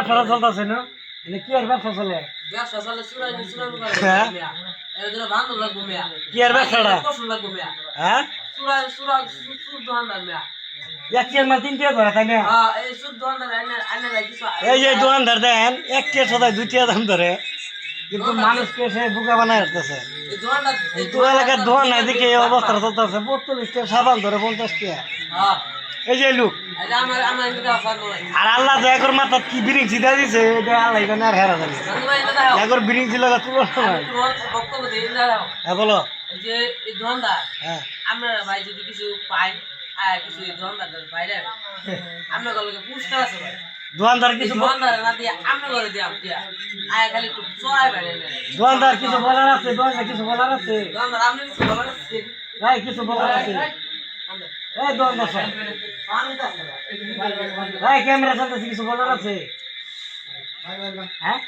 ব্যবসা চলতেছে না কি আর ব্যবসা চলে ব্যবসা চলে চুরাই মিয়া এর জন্য বান্ধব লাগবো মিয়া কি আর ব্যবসাটা কষ্ট লাগবো মিয়া হ্যাঁ সুর দোকানদার মিয়া এক কেজি মাল 3 টাকা ধরে তাই না এই সুর দোকানদার আইনা কিছু এই যে দোকানদার দেন 1 কেজি সদাই 2 টাকা দাম ধরে কিন্তু মানুষকে সে বোকা বানায় রাখতেছে এই দোকানদার এই তো এলাকার দোকান নাই দেখে এই অবস্থা চলতেছে 42 টাকা সাবান ধরে 50 টাকা এই যে লোক এটা আমার এটা অফার নয় আর আল্লাহ দয়াকর মাথা কি বিরিং সিধা দিছে এটা আল্লাহ জানে আর হেরা জানে একর বিরিং ছিল তুলনা নাই বক্তব্য দিই না হ্যাঁ বলো যে এই দোকানদার হ্যাঁ আমরা ভাই যদি কিছু পাই কিছু এই দোকানদার বাইরে আমরা গলকে পুরস্কার আছে ভাই দোকানদার কিছু দোকানদার না দিয়ে আমরা করে দিয়াম দিয়া খালি একটু চড়াই বাইরে দোকানদার কিছু বলার আছে দোকানদার কিছু বলার আছে দোকানদার আপনি কিছু বলার আছে ভাই কিছু বলার আছে এই দোকানদার ভাই ক্যামেরা চলতেছে কিছু বলার আছে হ্যাঁ